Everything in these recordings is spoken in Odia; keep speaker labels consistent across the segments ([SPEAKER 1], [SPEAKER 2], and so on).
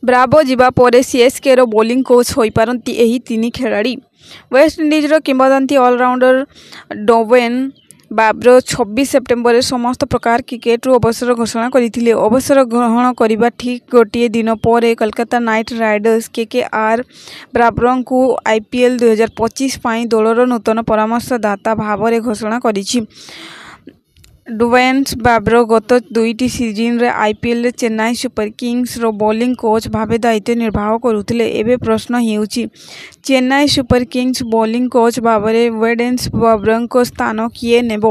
[SPEAKER 1] ବ୍ରାଭୋ ଯିବା ପରେ ସିଏସ୍କେର ବୋଲିଂ କୋଚ୍ ହୋଇପାରନ୍ତି ଏହି ତିନି ଖେଳାଳି। ୱେଷ୍ଟଇଣ୍ଡିଜର କିମ୍ବଦନ୍ତୀ ଅଲରାଉଣ୍ଡର ଡୋୱେନ୍ ବ୍ରାଭୋ 26 ସେପ୍ଟେମ୍ବରରେ ସମସ୍ତ ପ୍ରକାର କ୍ରିକେଟରୁ ଅବସର ଘୋଷଣା କରିଥିଲେ। ଅବସର ଗ୍ରହଣ କରିବା ଠିକ୍ ଗୋଟିଏ ଦିନ ପରେ କୋଲକାତା ନାଇଟ୍ ରାଇଡର୍ସ କେକେଆର୍ ବ୍ରାଭୋଙ୍କୁ IPL 2025 ପାଇଁ ଦଳର ନୂତନ ପରାମର୍ଶଦାତା ଭାବରେ ଘୋଷଣା କରିଛି। ଡୋୱେନ୍ ବ୍ରାଭୋ ଗତ ଦୁଇଟି ସିଜନରେ IPLରେ ଚେନ୍ନାଇ ସୁପର କିଙ୍ଗସର ବୋଲିଂ କୋଚ୍ ଭାବେ ଦାୟିତ୍ୱ ନିର୍ବାହ କରୁଥିଲେ। ଏବେ ପ୍ରଶ୍ନ ହେଉଛି, Chennai super kings bowling coach ଭାବରେ ଡୋୱେନ୍ ବ୍ରାଭୋଙ୍କ ସ୍ଥାନ କିଏ ନେବ?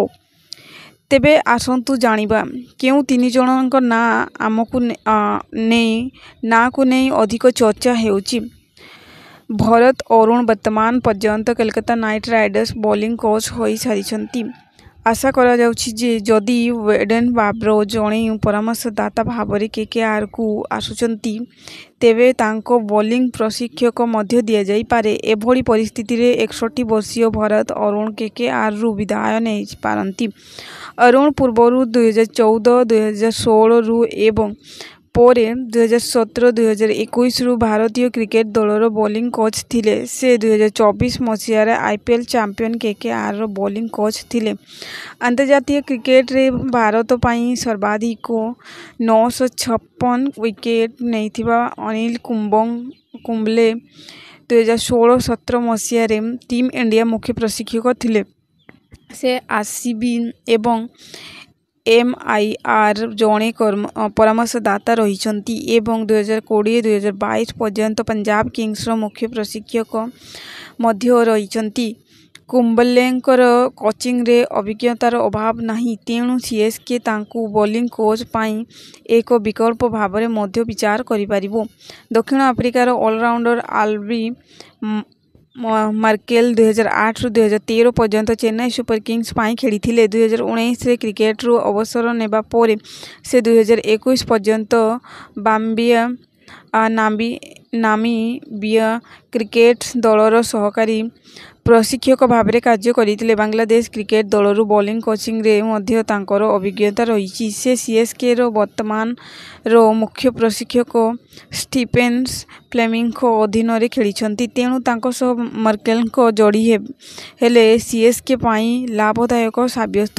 [SPEAKER 1] ତେବେ ଆସନ୍ତୁ ଜାଣିବା, କେଉଁ ତିନି ଜଣଙ୍କ ନାଁକୁ ନେଇ ଅଧିକ ଚର୍ଚ୍ଚା ହେଉଛି। ଭରତ ଅରୁଣ ବର୍ତ୍ତମାନ ପର୍ଯ୍ୟନ୍ତ Kolkata Knight Riders bowling coach ହୋଇସାରିଛନ୍ତି। ଆଶା କରାଯାଉଛି ଯେ ଯଦି ଡୋୱେନ୍ ବ୍ରାଭୋ ଜଣେ ପରାମର୍ଶଦାତା ଭାବରେ କେକେଆର୍କୁ ଆସୁଛନ୍ତି, ତେବେ ତାଙ୍କୁ ବୋଲିଂ ପ୍ରଶିକ୍ଷକ ମଧ୍ୟ ଦିଆଯାଇପାରେ। ଏଭଳି ପରିସ୍ଥିତିରେ 61 ବର୍ଷୀୟ ଭରତ ଅରୁଣ କେକେଆର୍ରୁ ବିଦାୟ ନେଇପାରନ୍ତି। ଅରୁଣ ପୂର୍ବରୁ 2014, 2016ରୁ ଏବଂ ପରେ 2017-2021ରୁ ଭାରତୀୟ କ୍ରିକେଟ ଦଳର ବୋଲିଂ କୋଚ୍ ଥିଲେ। ସେ 2024 ମସିହାରେ IPL ଚାମ୍ପିୟନ କେକେଆର୍ର ବୋଲିଂ କୋଚ୍ ଥିଲେ। ଆନ୍ତର୍ଜାତୀୟ କ୍ରିକେଟରେ ଭାରତ ପାଇଁ ସର୍ବାଧିକ 956 ୱିକେଟ୍ ନେଇଥିବା ଅନିଲ କୁମ୍ବଲେ 2016-17 ମସିହାରେ ଟିମ୍ ଇଣ୍ଡିଆ ମୁଖ୍ୟ ପ୍ରଶିକ୍ଷକ ଥିଲେ। ସେ RCB ଏବଂ MIR ଜଣେ ପରାମର୍ଶଦାତା ରହିଛନ୍ତି ଏବଂ 2020-2022 ପର୍ଯ୍ୟନ୍ତ ପଞ୍ଜାବ କିଙ୍ଗସର ମୁଖ୍ୟ ପ୍ରଶିକ୍ଷକ ମଧ୍ୟ ରହିଛନ୍ତି। କୁମ୍ବଲେଙ୍କର କୋଚିଂରେ ଅଭିଜ୍ଞତାର ଅଭାବ ନାହିଁ, ତେଣୁ CSK ତାଙ୍କୁ ବୋଲିଂ କୋଚ୍ ପାଇଁ ଏକ ବିକଳ୍ପ ଭାବରେ ମଧ୍ୟ ବିଚାର କରିପାରିବ। ଦକ୍ଷିଣ ଆଫ୍ରିକାର ଅଲରାଉଣ୍ଡର ଆଲ୍ବି ମାର୍କେଲ୍ 2008ରୁ 2013 ପର୍ଯ୍ୟନ୍ତ ଚେନ୍ନାଇ ସୁପର କିଙ୍ଗସ ପାଇଁ ଖେଳିଥିଲେ। 2019ରେ କ୍ରିକେଟରୁ ଅବସର ନେବା ପରେ ସେ 2021 ପର୍ଯ୍ୟନ୍ତ ନାମିବିଆ କ୍ରିକେଟ ଦଳର ସହକାରୀ ପ୍ରଶିକ୍ଷକ ଭାବରେ କାର୍ଯ୍ୟ କରିଥିଲେ। ବାଂଲାଦେଶ କ୍ରିକେଟ ଦଳରୁ ବୋଲିଂ କୋଚିଂରେ ମଧ୍ୟ ତାଙ୍କର ଅଭିଜ୍ଞତା ରହିଛି। ସେ CSKର ବର୍ତ୍ତମାନର ମୁଖ୍ୟ ପ୍ରଶିକ୍ଷକ ଷ୍ଟିଫେନ୍ ଫ୍ଲେମିଂଙ୍କ ଅଧୀନରେ ଖେଳିଛନ୍ତି, ତେଣୁ ତାଙ୍କ ସହ ମାର୍କେଲଙ୍କ ଯୋଡ଼ି ହେଲେ CSK ପାଇଁ ଲାଭଦାୟକ ସାବ୍ୟସ୍ତ